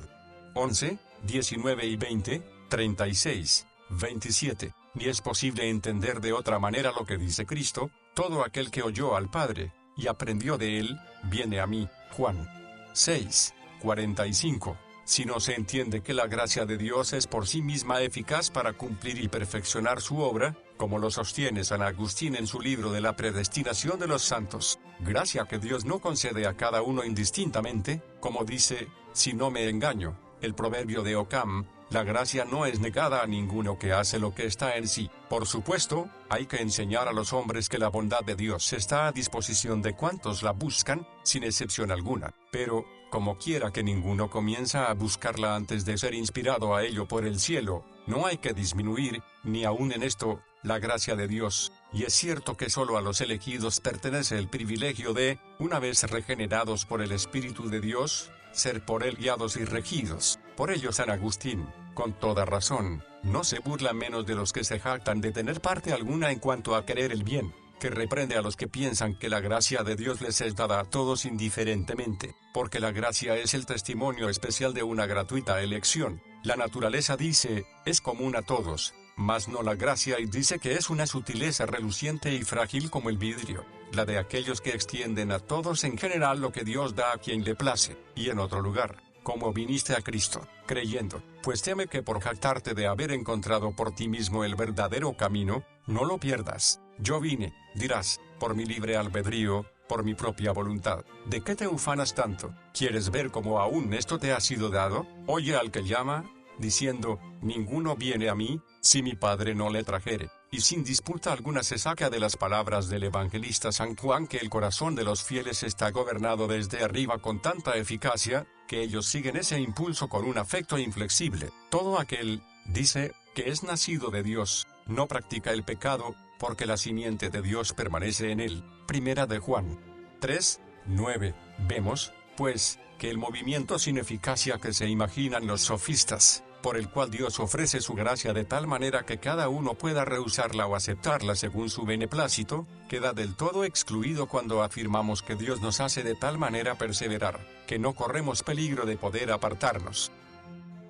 11, 19 y 20, 36, 27. Ni es posible entender de otra manera lo que dice Cristo: todo aquel que oyó al Padre, y aprendió de él, viene a mí. Juan 6, 45. Si no se entiende que la gracia de Dios es por sí misma eficaz para cumplir y perfeccionar su obra, como lo sostiene San Agustín en su libro de la predestinación de los santos, gracia que Dios no concede a cada uno indistintamente, como dice, si no me engaño, el proverbio de Ockham, la gracia no es negada a ninguno que hace lo que está en sí. Por supuesto, hay que enseñar a los hombres que la bondad de Dios está a disposición de cuantos la buscan, sin excepción alguna, pero, como quiera que ninguno comienza a buscarla antes de ser inspirado a ello por el cielo, no hay que disminuir, ni aun en esto, la gracia de Dios, y es cierto que solo a los elegidos pertenece el privilegio de, una vez regenerados por el Espíritu de Dios, ser por él guiados y regidos. Por ello San Agustín, con toda razón, no se burla menos de los que se jactan de tener parte alguna en cuanto a querer el bien, que reprende a los que piensan que la gracia de Dios les es dada a todos indiferentemente, porque la gracia es el testimonio especial de una gratuita elección. La naturaleza dice, es común a todos, mas no la gracia, y dice que es una sutileza reluciente y frágil como el vidrio, la de aquellos que extienden a todos en general lo que Dios da a quien le place. Y en otro lugar, como viniste a Cristo, creyendo, pues teme que por jactarte de haber encontrado por ti mismo el verdadero camino, no lo pierdas. Yo vine, dirás, por mi libre albedrío, por mi propia voluntad. ¿De qué te ufanas tanto? ¿Quieres ver cómo aún esto te ha sido dado? Oye al que llama, diciendo, ninguno viene a mí, si mi Padre no le trajere. Y sin disputa alguna se saca de las palabras del evangelista San Juan que el corazón de los fieles está gobernado desde arriba con tanta eficacia, que ellos siguen ese impulso con un afecto inflexible. Todo aquel, dice, que es nacido de Dios, no practica el pecado, porque la simiente de Dios permanece en él. Primera de Juan 3:9. Vemos, pues, que el movimiento sin eficacia que se imaginan los sofistas, por el cual Dios ofrece su gracia de tal manera que cada uno pueda rehusarla o aceptarla según su beneplácito, queda del todo excluido cuando afirmamos que Dios nos hace de tal manera perseverar, que no corremos peligro de poder apartarnos.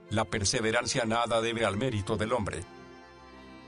La perseverancia nada debe al mérito del hombre.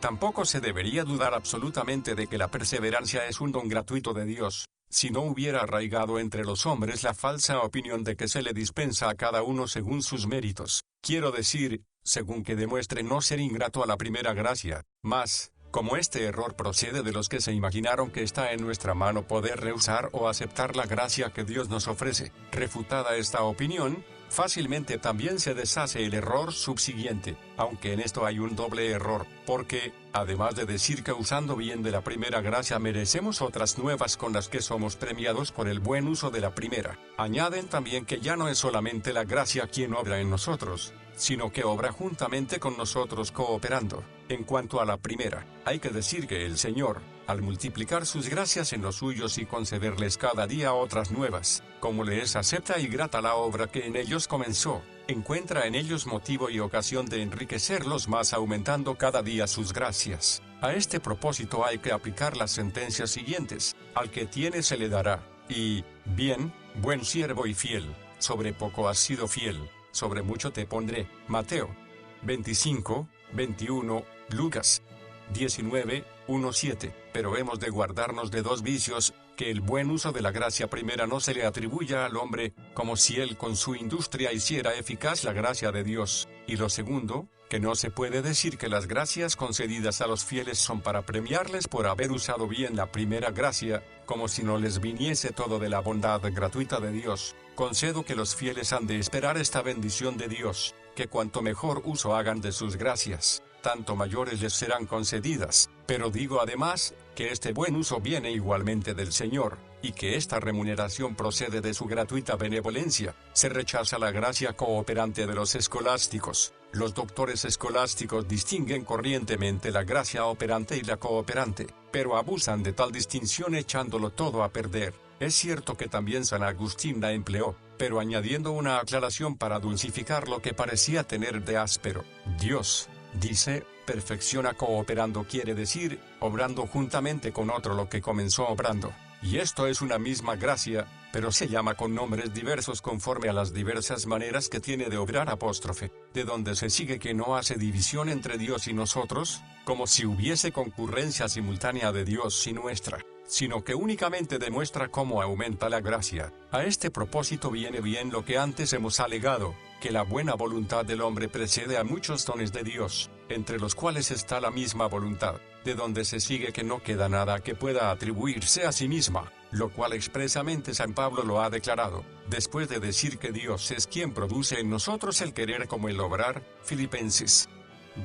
Tampoco se debería dudar absolutamente de que la perseverancia es un don gratuito de Dios, si no hubiera arraigado entre los hombres la falsa opinión de que se le dispensa a cada uno según sus méritos, quiero decir, según que demuestre no ser ingrato a la primera gracia, mas, como este error procede de los que se imaginaron que está en nuestra mano poder rehusar o aceptar la gracia que Dios nos ofrece, refutada esta opinión, fácilmente también se deshace el error subsiguiente, aunque en esto hay un doble error, porque, además de decir que usando bien de la primera gracia merecemos otras nuevas con las que somos premiados por el buen uso de la primera, añaden también que ya no es solamente la gracia quien obra en nosotros, sino que obra juntamente con nosotros cooperando. En cuanto a la primera, hay que decir que el Señor, al multiplicar sus gracias en los suyos y concederles cada día otras nuevas, como les acepta y grata la obra que en ellos comenzó, encuentra en ellos motivo y ocasión de enriquecerlos más aumentando cada día sus gracias. A este propósito hay que aplicar las sentencias siguientes: al que tiene se le dará, y, bien, buen siervo y fiel, sobre poco has sido fiel, sobre mucho te pondré. Mateo 25:21, Lucas 19:1-7. Pero hemos de guardarnos de dos vicios: que el buen uso de la gracia primera no se le atribuya al hombre, como si él con su industria hiciera eficaz la gracia de Dios, y lo segundo, que no se puede decir que las gracias concedidas a los fieles son para premiarles por haber usado bien la primera gracia, como si no les viniese todo de la bondad gratuita de Dios. Concedo que los fieles han de esperar esta bendición de Dios, que cuanto mejor uso hagan de sus gracias, tanto mayores les serán concedidas, pero digo además, que este buen uso viene igualmente del Señor, y que esta remuneración procede de su gratuita benevolencia. Se rechaza la gracia cooperante de los escolásticos. Los doctores escolásticos distinguen corrientemente la gracia operante y la cooperante, pero abusan de tal distinción echándolo todo a perder. Es cierto que también San Agustín la empleó, pero añadiendo una aclaración para dulcificar lo que parecía tener de áspero. Dios, dice, perfecciona cooperando, quiere decir, obrando juntamente con otro lo que comenzó obrando. Y esto es una misma gracia, pero se llama con nombres diversos conforme a las diversas maneras que tiene de obrar apóstrofe, de donde se sigue que no hace división entre Dios y nosotros, como si hubiese concurrencia simultánea de Dios y nuestra, sino que únicamente demuestra cómo aumenta la gracia. A este propósito viene bien lo que antes hemos alegado, que la buena voluntad del hombre precede a muchos dones de Dios, entre los cuales está la misma voluntad, de donde se sigue que no queda nada que pueda atribuirse a sí misma, lo cual expresamente San Pablo lo ha declarado, después de decir que Dios es quien produce en nosotros el querer como el obrar. Filipenses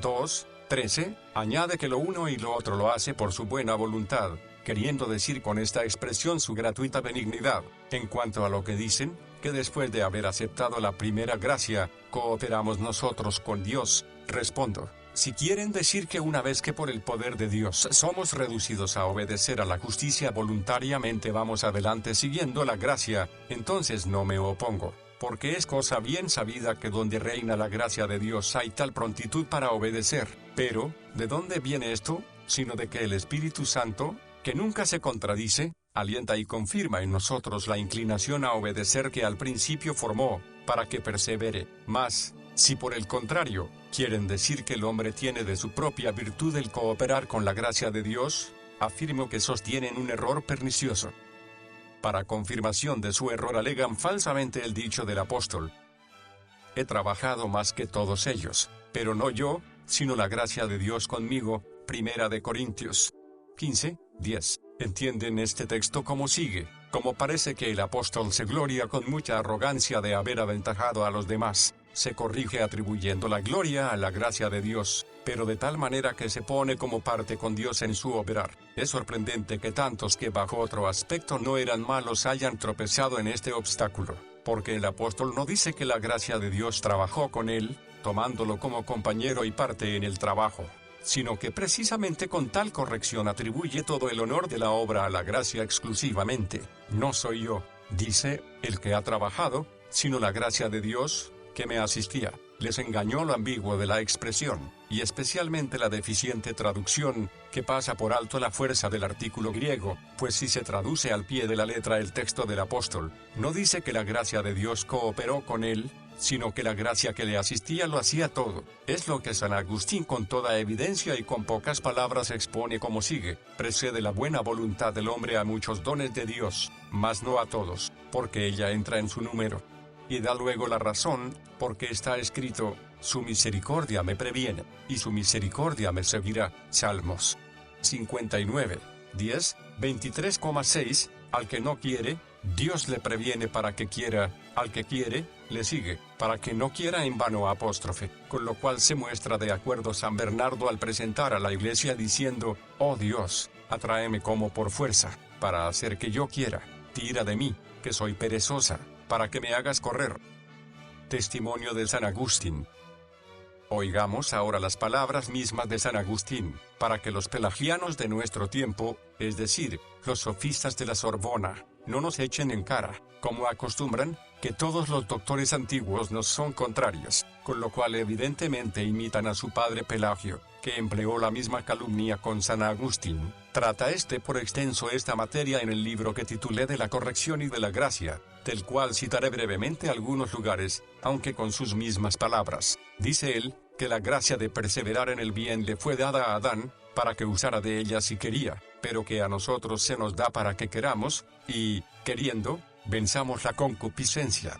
2:13, añade que lo uno y lo otro lo hace por su buena voluntad, queriendo decir con esta expresión su gratuita benignidad. En cuanto a lo que dicen, que después de haber aceptado la primera gracia, cooperamos nosotros con Dios, respondo: si quieren decir que una vez que por el poder de Dios somos reducidos a obedecer a la justicia voluntariamente vamos adelante siguiendo la gracia, entonces no me opongo, porque es cosa bien sabida que donde reina la gracia de Dios hay tal prontitud para obedecer. Pero, ¿de dónde viene esto? Sino de que el Espíritu Santo, que nunca se contradice, alienta y confirma en nosotros la inclinación a obedecer que al principio formó, para que persevere. Mas, Si por el contrario, quieren decir que el hombre tiene de su propia virtud el cooperar con la gracia de Dios, afirmo que sostienen un error pernicioso. Para confirmación de su error alegan falsamente el dicho del apóstol: he trabajado más que todos ellos, pero no yo, sino la gracia de Dios conmigo. Primera de Corintios 15:10. Entienden este texto como sigue: como parece que el apóstol se gloria con mucha arrogancia de haber aventajado a los demás, se corrige atribuyendo la gloria a la gracia de Dios, pero de tal manera que se pone como parte con Dios en su obrar. Es sorprendente que tantos que bajo otro aspecto no eran malos hayan tropezado en este obstáculo, porque el apóstol no dice que la gracia de Dios trabajó con él, tomándolo como compañero y parte en el trabajo, sino que precisamente con tal corrección atribuye todo el honor de la obra a la gracia exclusivamente. No soy yo, dice, el que ha trabajado, sino la gracia de Dios, que me asistía. Les engañó lo ambiguo de la expresión, y especialmente la deficiente traducción, que pasa por alto la fuerza del artículo griego, pues si se traduce al pie de la letra el texto del apóstol, no dice que la gracia de Dios cooperó con él, sino que la gracia que le asistía lo hacía todo. Es lo que San Agustín con toda evidencia y con pocas palabras expone como sigue: precede la buena voluntad del hombre a muchos dones de Dios, mas no a todos, porque ella entra en su número. Y da luego la razón, porque está escrito: su misericordia me previene, y su misericordia me seguirá. Salmos 59, 10, 23,6. Al que no quiere, Dios le previene para que quiera; al que quiere, le sigue, para que no quiera en vano. Apóstrofe. Con lo cual se muestra de acuerdo San Bernardo al presentar a la iglesia diciendo: oh Dios, atráeme como por fuerza, para hacer que yo quiera; tira de mí, que soy perezosa, para que me hagas correr. Testimonio de San Agustín. Oigamos ahora las palabras mismas de San Agustín, para que los pelagianos de nuestro tiempo, es decir, los sofistas de la Sorbona, no nos echen en cara, como acostumbran, que todos los doctores antiguos nos son contrarios, con lo cual evidentemente imitan a su padre Pelagio, que empleó la misma calumnia con San Agustín. Trata por extenso esta materia en el libro que titulé de la corrección y de la gracia, del cual citaré brevemente algunos lugares, aunque con sus mismas palabras. Dice él, que la gracia de perseverar en el bien le fue dada a Adán, para que usara de ella si quería, pero que a nosotros se nos da para que queramos, y, queriendo, venzamos la concupiscencia.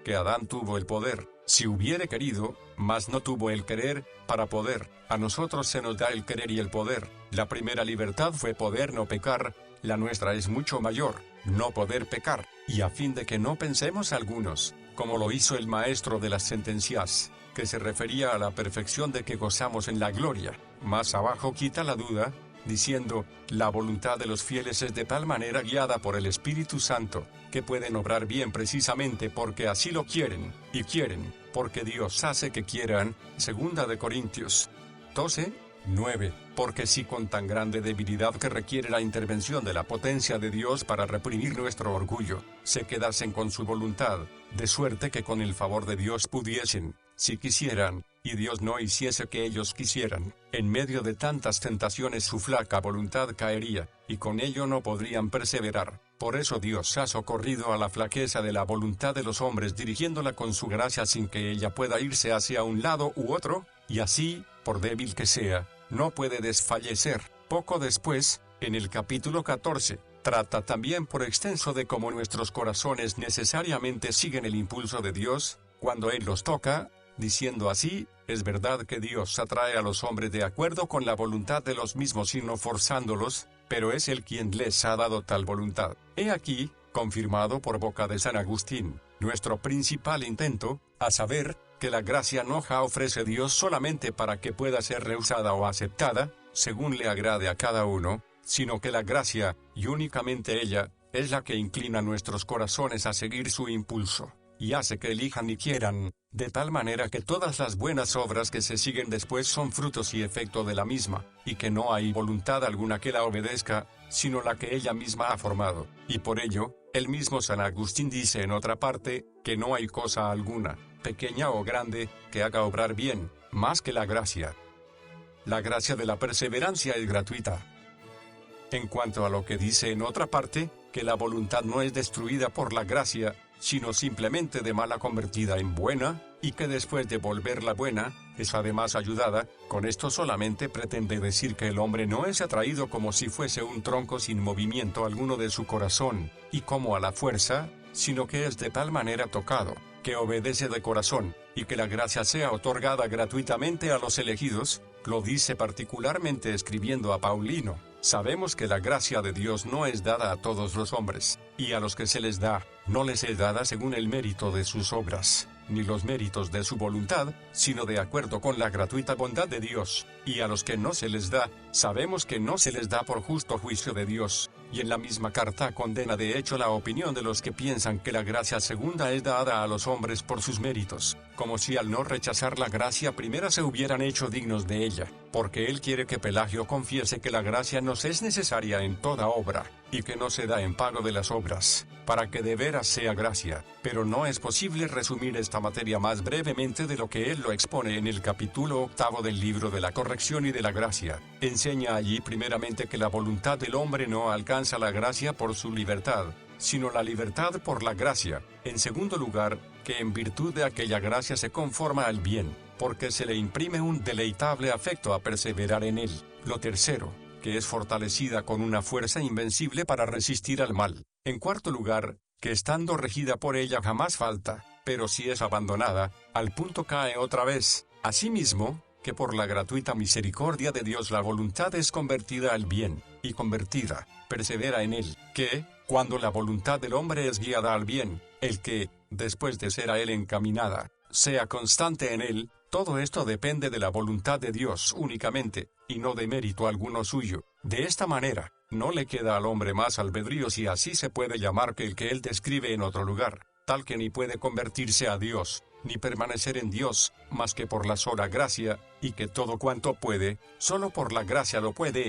Que Adán tuvo el poder, si hubiere querido, mas no tuvo el querer, para poder. A nosotros se nos da el querer y el poder. La primera libertad fue poder no pecar, la nuestra es mucho mayor, no poder pecar, y a fin de que no pensemos algunos, como lo hizo el maestro de las sentencias, que se refería a la perfección de que gozamos en la gloria. Más abajo quita la duda, diciendo: la voluntad de los fieles es de tal manera guiada por el Espíritu Santo, que pueden obrar bien precisamente porque así lo quieren, y quieren, porque Dios hace que quieran. Segunda de Corintios 12, 9. Porque si con tan grande debilidad que requiere la intervención de la potencia de Dios para reprimir nuestro orgullo, se quedasen con su voluntad, de suerte que con el favor de Dios pudiesen, si quisieran, y Dios no hiciese que ellos quisieran, en medio de tantas tentaciones su flaca voluntad caería, y con ello no podrían perseverar. Por eso Dios ha socorrido a la flaqueza de la voluntad de los hombres, dirigiéndola con su gracia sin que ella pueda irse hacia un lado u otro, y así, por débil que sea, no puede desfallecer. Poco después, en el capítulo 14, trata también por extenso de cómo nuestros corazones necesariamente siguen el impulso de Dios, cuando Él los toca, diciendo así: es verdad que Dios atrae a los hombres de acuerdo con la voluntad de los mismos y no forzándolos, pero es Él quien les ha dado tal voluntad. He aquí, confirmado por boca de San Agustín, nuestro principal intento, a saber, que la gracia no la ofrece Dios solamente para que pueda ser rehusada o aceptada, según le agrade a cada uno, sino que la gracia, y únicamente ella, es la que inclina nuestros corazones a seguir su impulso, y hace que elijan y quieran, de tal manera que todas las buenas obras que se siguen después son frutos y efecto de la misma, y que no hay voluntad alguna que la obedezca, sino la que ella misma ha formado. Y por ello, el mismo San Agustín dice en otra parte, que no hay cosa alguna, pequeña o grande, que haga obrar bien, más que la gracia. La gracia de la perseverancia es gratuita. En cuanto a lo que dice en otra parte, que la voluntad no es destruida por la gracia, sino simplemente de mala convertida en buena, y que después de volverla buena, es además ayudada. Con esto solamente pretende decir que el hombre no es atraído como si fuese un tronco sin movimiento alguno de su corazón, y como a la fuerza, sino que es de tal manera tocado, que obedece de corazón, y que la gracia sea otorgada gratuitamente a los elegidos. Lo dice particularmente escribiendo a Paulino: sabemos que la gracia de Dios no es dada a todos los hombres, y a los que se les da, no les es dada según el mérito de sus obras, ni los méritos de su voluntad, sino de acuerdo con la gratuita bondad de Dios. Y a los que no se les da, sabemos que no se les da por justo juicio de Dios. Y en la misma carta condena de hecho la opinión de los que piensan que la gracia segunda es dada a los hombres por sus méritos, como si al no rechazar la gracia primera se hubieran hecho dignos de ella, porque él quiere que Pelagio confiese que la gracia nos es necesaria en toda obra, y que no se da en pago de las obras, para que de veras sea gracia. Pero no es posible resumir esta materia más brevemente de lo que él lo expone en el capítulo 8 del libro de la corrección y de la gracia. Enseña allí primeramente que la voluntad del hombre no alcanza la gracia por su libertad, sino la libertad por la gracia. En segundo lugar, que en virtud de aquella gracia se conforma al bien, porque se le imprime un deleitable afecto a perseverar en él. Lo tercero, que es fortalecida con una fuerza invencible para resistir al mal. En cuarto lugar, que estando regida por ella jamás falta, pero si es abandonada, al punto cae otra vez. Asimismo, que por la gratuita misericordia de Dios la voluntad es convertida al bien, y convertida, persevera en él, que, cuando la voluntad del hombre es guiada al bien, el que, después de ser a él encaminada, sea constante en él. Todo esto depende de la voluntad de Dios únicamente, y no de mérito alguno suyo. De esta manera, no le queda al hombre más albedrío, si así se puede llamar, que el que él describe en otro lugar, tal que ni puede convertirse a Dios, ni permanecer en Dios, más que por la sola gracia, y que todo cuanto puede, solo por la gracia lo puede.